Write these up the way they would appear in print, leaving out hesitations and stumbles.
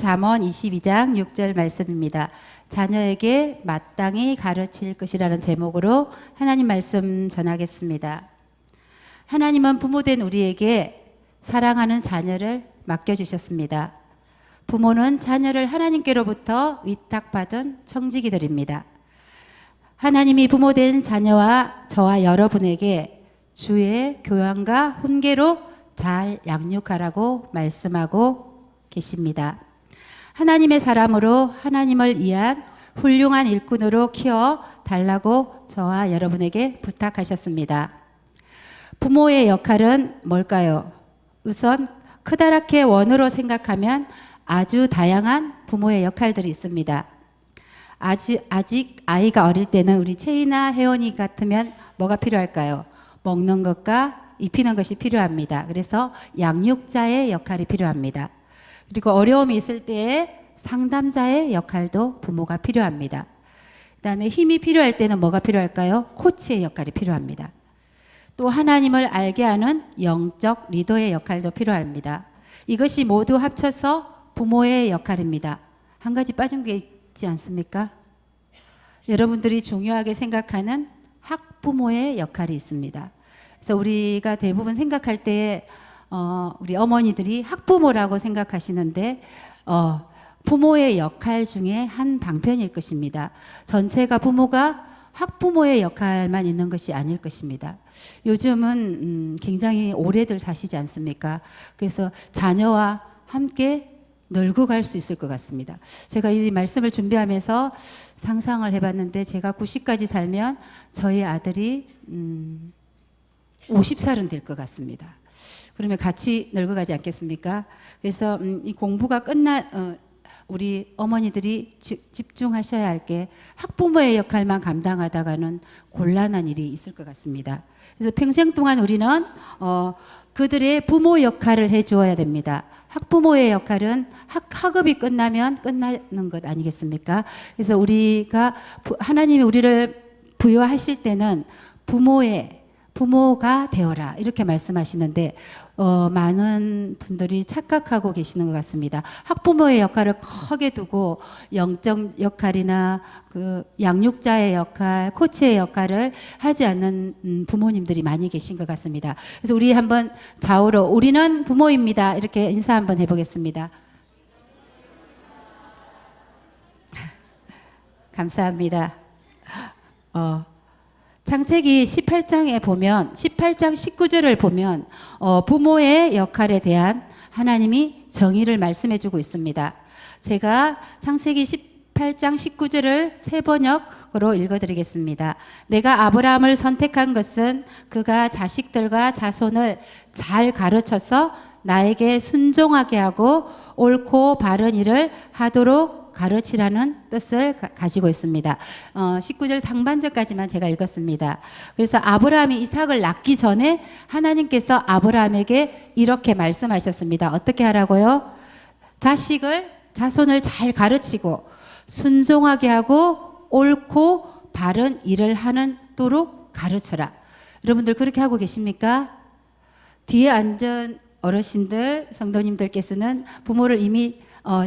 잠언 22장 6절 말씀입니다. 자녀에게 마땅히 가르칠 것이라는 제목으로 하나님 말씀 전하겠습니다. 하나님은 부모된 우리에게 사랑하는 자녀를 맡겨주셨습니다. 부모는 자녀를 하나님께로부터 위탁받은 청지기들입니다. 하나님이 부모된 자녀와 저와 여러분에게 주의 교양과 훈계로 잘 양육하라고 말씀하고 계십니다. 하나님의 사람으로 하나님을 위한 훌륭한 일꾼으로 키워 달라고 저와 여러분에게 부탁하셨습니다. 부모의 역할은 뭘까요? 우선 크다랗게 원으로 생각하면 아주 다양한 부모의 역할들이 있습니다. 아직 아이가 어릴 때는 우리 채이나 혜원이 같으면 뭐가 필요할까요? 먹는 것과 입히는 것이 필요합니다. 그래서 양육자의 역할이 필요합니다. 그리고 어려움이 있을 때에 상담자의 역할도 부모가 필요합니다. 그 다음에 힘이 필요할 때는 뭐가 필요할까요? 코치의 역할이 필요합니다. 또 하나님을 알게 하는 영적 리더의 역할도 필요합니다. 이것이 모두 합쳐서 부모의 역할입니다. 한 가지 빠진 게 있지 않습니까? 여러분들이 중요하게 생각하는 학부모의 역할이 있습니다. 그래서 우리가 대부분 생각할 때 우리 어머니들이 학부모라고 생각하시는데 부모의 역할 중에 한 방편일 것입니다. 전체가 부모가 학부모의 역할만 있는 것이 아닐 것입니다. 요즘은 굉장히 오래들 사시지 않습니까? 그래서 자녀와 함께 늙어갈 수 있을 것 같습니다. 제가 이 말씀을 준비하면서 상상을 해봤는데 제가 90까지 살면 저희 아들이 50살은 될 것 같습니다. 그러면 같이 늙어가지 않겠습니까? 그래서 이 공부가 우리 어머니들이 집중하셔야 할 게 학부모의 역할만 감당하다가는 곤란한 일이 있을 것 같습니다. 그래서 평생 동안 우리는 그들의 부모 역할을 해주어야 됩니다. 학부모의 역할은 학업이 끝나면 끝나는 것 아니겠습니까? 그래서 우리가 하나님이 우리를 부여하실 때는 부모가 되어라 이렇게 말씀하시는데 많은 분들이 착각하고 계시는 것 같습니다. 학부모의 역할을 크게 두고 영적 역할이나 그 양육자의 역할, 코치의 역할을 하지 않는 부모님들이 많이 계신 것 같습니다. 그래서 우리 한번 좌우로 우리는 부모입니다. 이렇게 인사 한번 해보겠습니다. 감사합니다. 창세기 18장에 보면 18장 19절을 보면 부모의 역할에 대한 하나님이 정의를 말씀해 주고 있습니다. 제가 창세기 18장 19절을 새 번역으로 읽어드리겠습니다. 내가 아브라함을 선택한 것은 그가 자식들과 자손을 잘 가르쳐서 나에게 순종하게 하고 옳고 바른 일을 하도록 가르치라는 뜻을 가지고 있습니다. 19절 상반절까지만 제가 읽었습니다. 그래서 아브라함이 이삭을 낳기 전에 하나님께서 아브라함에게 이렇게 말씀하셨습니다. 어떻게 하라고요? 자손을 잘 가르치고 순종하게 하고 옳고 바른 일을 하도록 가르쳐라. 여러분들 그렇게 하고 계십니까? 뒤에 앉은 어르신들, 성도님들께서는 부모를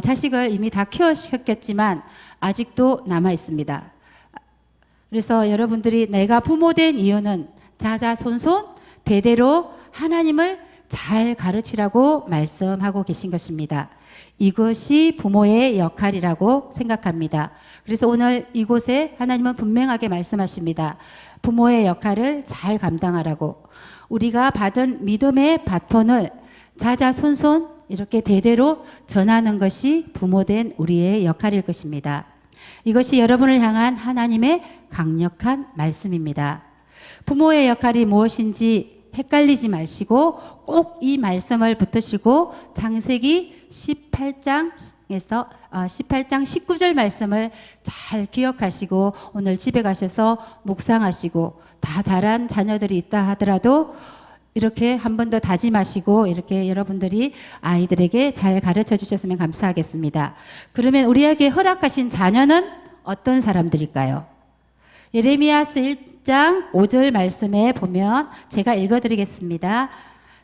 자식을 이미 다 키우셨겠지만 아직도 남아 있습니다. 그래서 여러분들이 내가 부모된 이유는 자자손손 대대로 하나님을 잘 가르치라고 말씀하고 계신 것입니다. 이것이 부모의 역할이라고 생각합니다. 그래서 오늘 이곳에 하나님은 분명하게 말씀하십니다. 부모의 역할을 잘 감당하라고. 우리가 받은 믿음의 바톤을 자자손손 이렇게 대대로 전하는 것이 부모된 우리의 역할일 것입니다. 이것이 여러분을 향한 하나님의 강력한 말씀입니다. 부모의 역할이 무엇인지 헷갈리지 마시고 꼭 이 말씀을 붙드시고 창세기 18장 19절 말씀을 잘 기억하시고 오늘 집에 가셔서 묵상하시고 다 자란 자녀들이 있다 하더라도 이렇게 한 번 더 다짐하시고 이렇게 여러분들이 아이들에게 잘 가르쳐 주셨으면 감사하겠습니다. 그러면 우리에게 허락하신 자녀는 어떤 사람들일까요? 예레미야서 1장 5절 말씀에 보면 제가 읽어드리겠습니다.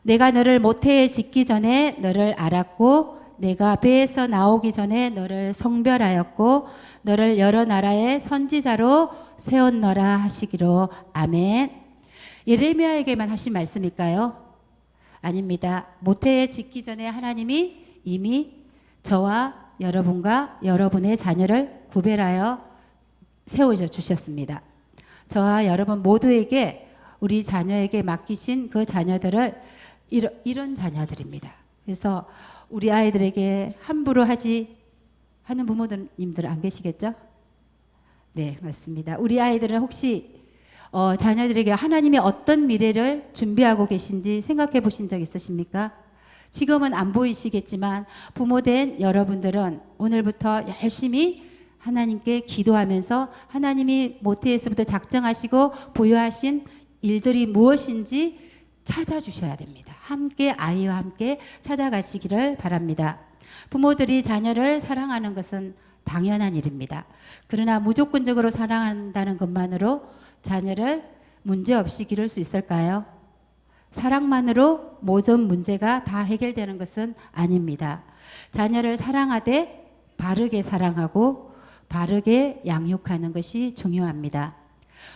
내가 너를 모태에 짓기 전에 너를 알았고 내가 배에서 나오기 전에 너를 성별하였고 너를 여러 나라의 선지자로 세웠노라 하시기로. 아멘. 예레미야에게만 하신 말씀일까요? 아닙니다. 모태에 짓기 전에 하나님이 이미 저와 여러분과 여러분의 자녀를 구별하여 세워 주셨습니다. 저와 여러분 모두에게 우리 자녀에게 맡기신 그 자녀들을 이런 자녀들입니다. 그래서 우리 아이들에게 함부로 하는 부모님들 안 계시겠죠? 네, 맞습니다. 우리 아이들은 혹시 자녀들에게 하나님의 어떤 미래를 준비하고 계신지 생각해 보신 적 있으십니까? 지금은 안 보이시겠지만 부모된 여러분들은 오늘부터 열심히 하나님께 기도하면서 하나님이 모태에서부터 작정하시고 부여하신 일들이 무엇인지 찾아주셔야 됩니다. 함께 아이와 함께 찾아가시기를 바랍니다. 부모들이 자녀를 사랑하는 것은 당연한 일입니다. 그러나 무조건적으로 사랑한다는 것만으로 자녀를 문제없이 기를 수 있을까요? 사랑만으로 모든 문제가 다 해결되는 것은 아닙니다. 자녀를 사랑하되 바르게 사랑하고 바르게 양육하는 것이 중요합니다.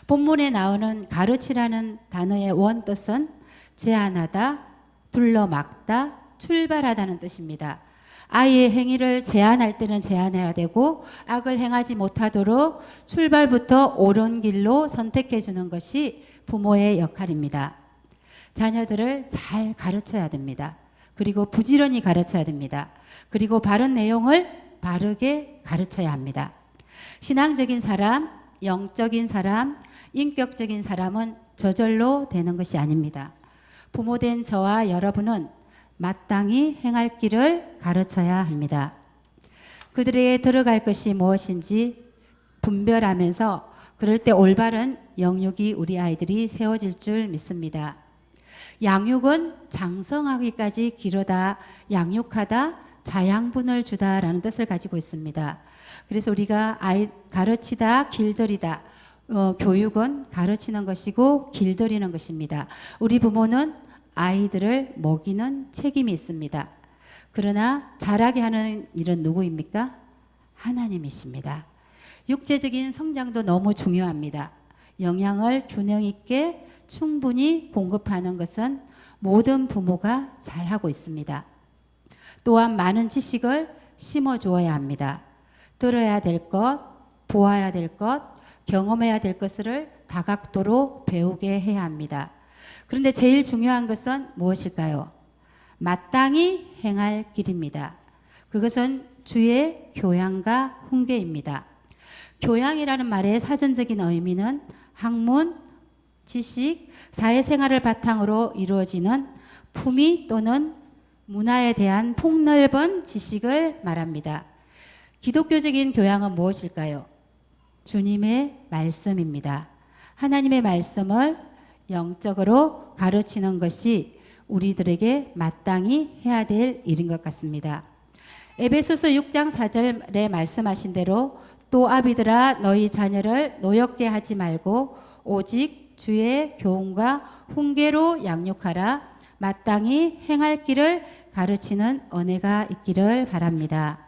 본문에 나오는 가르치라는 단어의 원뜻은 제한하다, 둘러막다, 출발하다는 뜻입니다. 아이의 행위를 제한할 때는 제한해야 되고 악을 행하지 못하도록 출발부터 옳은 길로 선택해 주는 것이 부모의 역할입니다. 자녀들을 잘 가르쳐야 됩니다. 그리고 부지런히 가르쳐야 됩니다. 그리고 바른 내용을 바르게 가르쳐야 합니다. 신앙적인 사람, 영적인 사람, 인격적인 사람은 저절로 되는 것이 아닙니다. 부모된 저와 여러분은 마땅히 행할 길을 가르쳐야 합니다. 그들에게 들어갈 것이 무엇인지 분별하면서 그럴 때 올바른 영육이 우리 아이들이 세워질 줄 믿습니다. 양육은 장성하기까지 기르다, 양육하다, 자양분을 주다라는 뜻을 가지고 있습니다. 그래서 우리가 아이 가르치다, 길들이다, 교육은 가르치는 것이고 길들이는 것입니다. 우리 부모는 아이들을 먹이는 책임이 있습니다. 그러나 자라게 하는 일은 누구입니까? 하나님이십니다. 육체적인 성장도 너무 중요합니다. 영양을 균형 있게 충분히 공급하는 것은 모든 부모가 잘하고 있습니다. 또한 많은 지식을 심어 주어야 합니다. 들어야 될 것, 보아야 될 것, 경험해야 될 것을 다각도로 배우게 해야 합니다. 그런데 제일 중요한 것은 무엇일까요? 마땅히 행할 길입니다. 그것은 주의 교양과 훈계입니다. 교양이라는 말의 사전적인 의미는 학문, 지식, 사회생활을 바탕으로 이루어지는 품위 또는 문화에 대한 폭넓은 지식을 말합니다. 기독교적인 교양은 무엇일까요? 주님의 말씀입니다. 하나님의 말씀을 영적으로 가르치는 것이 우리들에게 마땅히 해야 될 일인 것 같습니다. 에베소서 6장 4절에 말씀하신 대로 또 아비들아 너희 자녀를 노엽게 하지 말고 오직 주의 교훈과 훈계로 양육하라. 마땅히 행할 길을 가르치는 은혜가 있기를 바랍니다.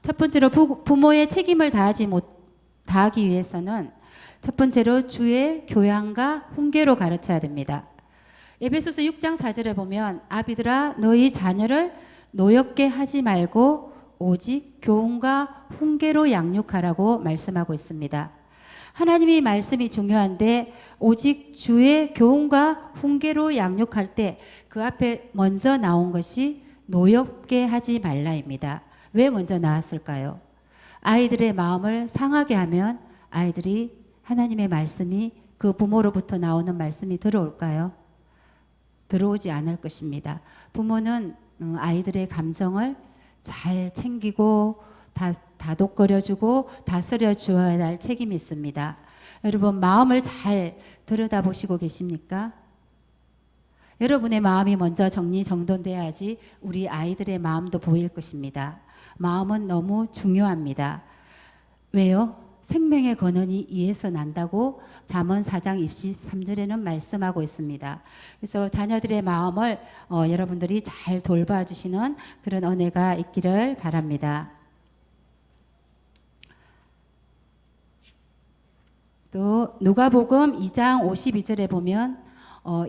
첫 번째로 부모의 책임을 다하기 위해서는 첫 번째로 주의 교양과 훈계로 가르쳐야 됩니다. 에베소서 6장 4절에 보면 아비들아 너희 자녀를 노엽게 하지 말고 오직 교훈과 훈계로 양육하라고 말씀하고 있습니다. 하나님의 말씀이 중요한데 오직 주의 교훈과 훈계로 양육할 때 그 앞에 먼저 나온 것이 노엽게 하지 말라입니다. 왜 먼저 나왔을까요? 아이들의 마음을 상하게 하면 아이들이 하나님의 말씀이 그 부모로부터 나오는 말씀이 들어올까요? 들어오지 않을 것입니다. 부모는 아이들의 감정을 잘 챙기고 다독거려주고 다스려 주어야 할 책임이 있습니다. 여러분 마음을 잘 들여다보시고 계십니까? 여러분의 마음이 먼저 정리정돈돼야지 우리 아이들의 마음도 보일 것입니다. 마음은 너무 중요합니다. 왜요? 생명의 근원이 이에서 난다고 잠언 4장 23절에는 말씀하고 있습니다. 그래서 자녀들의 마음을 여러분들이 잘 돌봐주시는 그런 은혜가 있기를 바랍니다. 또 누가복음 2장 52절에 보면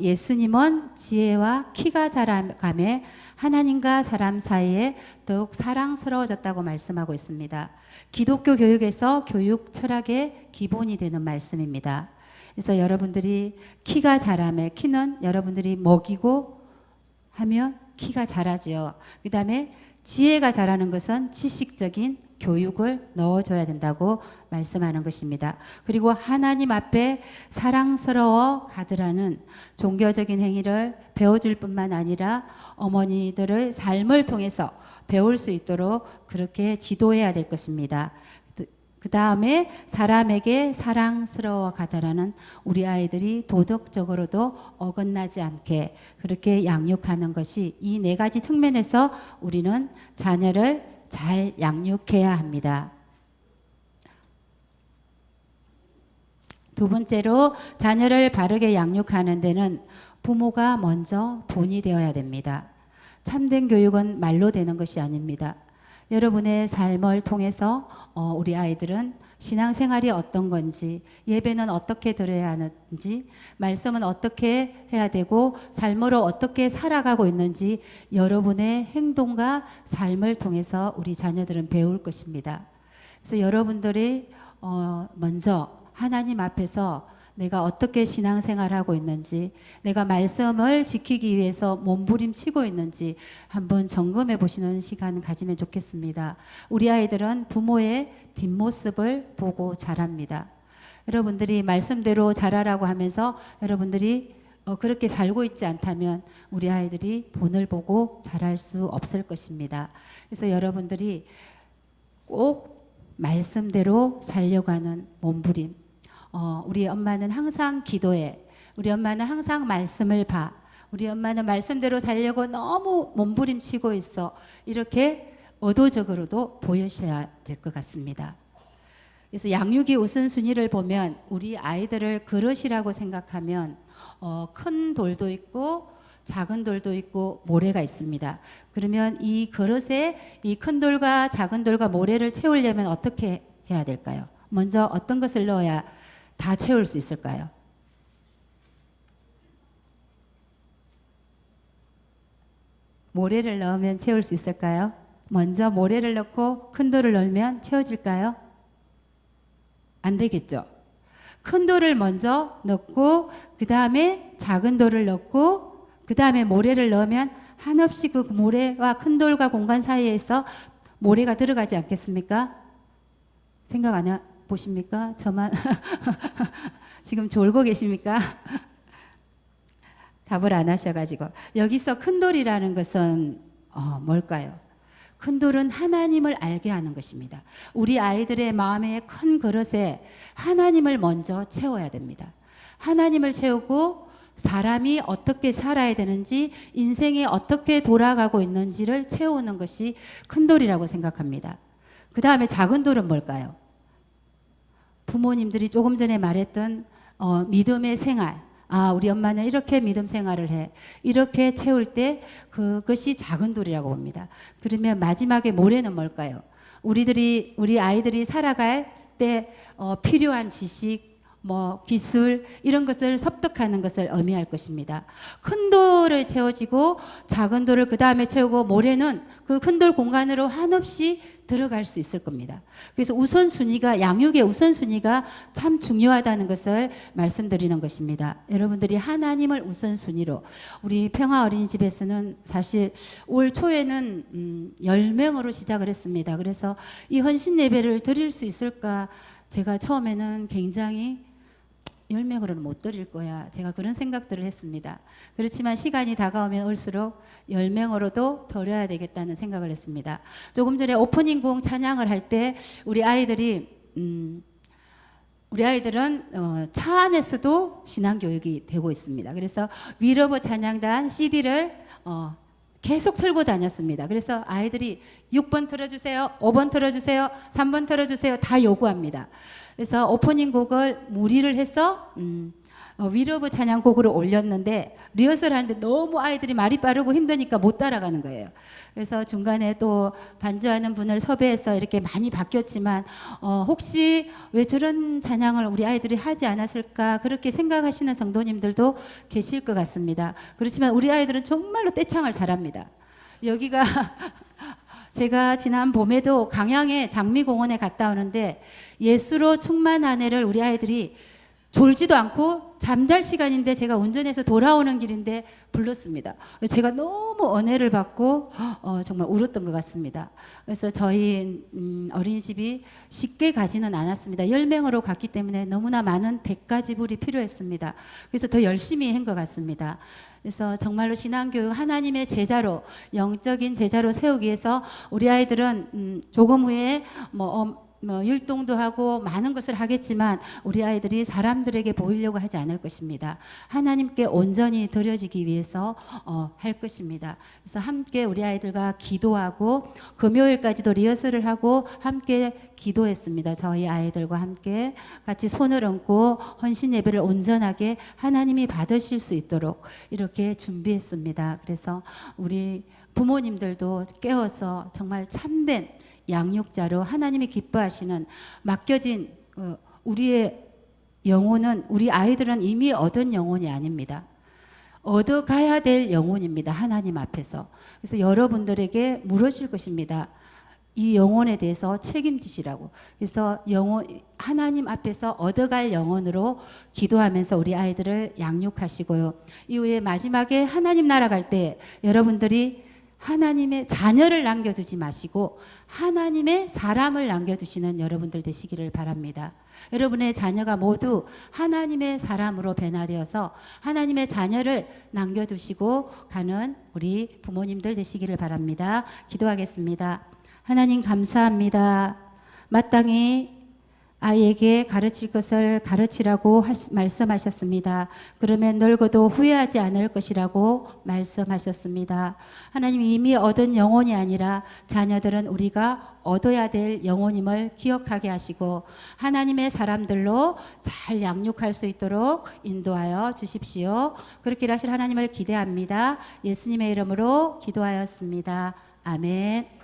예수님은 지혜와 키가 자라감에 하나님과 사람 사이에 더욱 사랑스러워졌다고 말씀하고 있습니다. 기독교 교육에서 교육 철학의 기본이 되는 말씀입니다. 그래서 여러분들이 키가 자라면 키는 여러분들이 먹이고 하면 키가 자라지요. 그 다음에 지혜가 자라는 것은 지식적인 교육을 넣어줘야 된다고 말씀하는 것입니다. 그리고 하나님 앞에 사랑스러워 가더라는 종교적인 행위를 배워줄 뿐만 아니라 어머니들의 삶을 통해서 배울 수 있도록 그렇게 지도해야 될 것입니다. 그 다음에 사람에게 사랑스러워 가더라는 우리 아이들이 도덕적으로도 어긋나지 않게 그렇게 양육하는 것이 이 네 가지 측면에서 우리는 자녀를 잘 양육해야 합니다. 두 번째로 자녀를 바르게 양육하는 데는 부모가 먼저 본이 되어야 됩니다. 참된 교육은 말로 되는 것이 아닙니다. 여러분의 삶을 통해서 우리 아이들은 신앙생활이 어떤 건지, 예배는 어떻게 드려야 하는지, 말씀은 어떻게 해야 되고 삶으로 어떻게 살아가고 있는지 여러분의 행동과 삶을 통해서 우리 자녀들은 배울 것입니다. 그래서 여러분들이 먼저 하나님 앞에서 내가 어떻게 신앙생활하고 있는지, 내가 말씀을 지키기 위해서 몸부림치고 있는지 한번 점검해 보시는 시간 가지면 좋겠습니다. 우리 아이들은 부모의 뒷모습을 보고 자랍니다. 여러분들이 말씀대로 자라라고 하면서 여러분들이 그렇게 살고 있지 않다면 우리 아이들이 본을 보고 자랄 수 없을 것입니다. 그래서 여러분들이 꼭 말씀대로 살려고 하는 몸부림, 우리 엄마는 항상 기도해. 우리 엄마는 항상 말씀을 봐. 우리 엄마는 말씀대로 살려고 너무 몸부림치고 있어. 이렇게 의도적으로도 보여셔야 될 것 같습니다. 그래서 양육의 우선순위를 보면 우리 아이들을 그릇이라고 생각하면 큰 돌도 있고 작은 돌도 있고 모래가 있습니다. 그러면 이 그릇에 이 큰 돌과 작은 돌과 모래를 채우려면 어떻게 해야 될까요? 먼저 어떤 것을 넣어야 다 채울 수 있을까요? 모래를 넣으면 채울 수 있을까요? 먼저 모래를 넣고 큰 돌을 넣으면 채워질까요? 안 되겠죠. 큰 돌을 먼저 넣고 그 다음에 작은 돌을 넣고 그 다음에 모래를 넣으면 한없이 그 모래와 큰 돌과 공간 사이에서 모래가 들어가지 않겠습니까? 생각 안 해보십니까? 저만 지금 졸고 계십니까? 답을 안 하셔가지고. 여기서 큰 돌이라는 것은 뭘까요? 큰 돌은 하나님을 알게 하는 것입니다. 우리 아이들의 마음의 큰 그릇에 하나님을 먼저 채워야 됩니다. 하나님을 채우고 사람이 어떻게 살아야 되는지, 인생이 어떻게 돌아가고 있는지를 채우는 것이 큰 돌이라고 생각합니다. 그 다음에 작은 돌은 뭘까요? 부모님들이 조금 전에 말했던 믿음의 생활. 우리 엄마는 이렇게 믿음 생활을 해. 이렇게 채울 때 그것이 작은 돌이라고 봅니다. 그러면 마지막에 모래는 뭘까요? 우리 아이들이 살아갈 때 필요한 지식, 기술 이런 것을 섭득하는 것을 의미할 것입니다. 큰 돌을 채워지고 작은 돌을 그 다음에 채우고 모래는 그 큰 돌 공간으로 한없이 들어갈 수 있을 겁니다. 그래서 우선순위가, 양육의 우선순위가 참 중요하다는 것을 말씀드리는 것입니다. 여러분들이 하나님을 우선순위로, 우리 평화 어린이집에서는 사실 올 초에는 10명으로 시작을 했습니다. 그래서 이 헌신 예배를 드릴 수 있을까, 제가 처음에는 굉장히 10명으로는 못 드릴 거야. 제가 그런 생각들을 했습니다. 그렇지만 시간이 다가오면 올수록 10명으로도 드려야 되겠다는 생각을 했습니다. 조금 전에 오프닝곡 찬양을 할 때 우리 아이들은 차 안에서도 신앙교육이 되고 있습니다. 그래서 위러브 찬양단 CD를 계속 틀고 다녔습니다. 그래서 아이들이 6번 틀어주세요, 5번 틀어주세요, 3번 틀어주세요 다 요구합니다. 그래서 오프닝 곡을 무리를 해서 위로브 찬양곡으로 올렸는데 리허설 하는데 너무 아이들이 말이 빠르고 힘드니까 못 따라가는 거예요. 그래서 중간에 또 반주하는 분을 섭외해서 이렇게 많이 바뀌었지만 혹시 왜 저런 찬양을 우리 아이들이 하지 않았을까 그렇게 생각하시는 성도님들도 계실 것 같습니다. 그렇지만 우리 아이들은 정말로 떼창을 잘합니다. 여기가 제가 지난 봄에도 강양에 장미공원에 갔다 오는데 예수로 충만한 해를 우리 아이들이 졸지도 않고 잠잘 시간인데 제가 운전해서 돌아오는 길인데 불렀습니다. 제가 너무 은혜를 받고 정말 울었던 것 같습니다. 그래서 저희 어린이집이 쉽게 가지는 않았습니다. 10명으로 갔기 때문에 너무나 많은 대가 지불이 필요했습니다. 그래서 더 열심히 한 것 같습니다. 그래서 정말로 신앙교육 하나님의 제자로 영적인 제자로 세우기 위해서 우리 아이들은 조금 후에 율동도 하고 많은 것을 하겠지만 우리 아이들이 사람들에게 보이려고 하지 않을 것입니다. 하나님께 온전히 드려지기 위해서 할 것입니다. 그래서 함께 우리 아이들과 기도하고 금요일까지도 리허설을 하고 함께 기도했습니다. 저희 아이들과 함께 같이 손을 얹고 헌신 예배를 온전하게 하나님이 받으실 수 있도록 이렇게 준비했습니다. 그래서 우리 부모님들도 깨워서 정말 참된 양육자로 하나님이 기뻐하시는 맡겨진 우리의 영혼은 우리 아이들은 이미 얻은 영혼이 아닙니다. 얻어가야 될 영혼입니다. 하나님 앞에서. 그래서 여러분들에게 물으실 것입니다. 이 영혼에 대해서 책임지시라고. 그래서 하나님 앞에서 얻어갈 영혼으로 기도하면서 우리 아이들을 양육하시고요. 이후에 마지막에 하나님 나라 갈 때 여러분들이 하나님의 자녀를 남겨두지 마시고 하나님의 사람을 남겨두시는 여러분들 되시기를 바랍니다. 여러분의 자녀가 모두 하나님의 사람으로 변화되어서 하나님의 자녀를 남겨두시고 가는 우리 부모님들 되시기를 바랍니다. 기도하겠습니다. 하나님 감사합니다. 마땅히 아이에게 가르칠 것을 가르치라고 말씀하셨습니다. 그러면 늙어도 후회하지 않을 것이라고 말씀하셨습니다. 하나님 이미 얻은 영혼이 아니라 자녀들은 우리가 얻어야 될 영혼임을 기억하게 하시고 하나님의 사람들로 잘 양육할 수 있도록 인도하여 주십시오. 그렇게 하실 하나님을 기대합니다. 예수님의 이름으로 기도하였습니다. 아멘.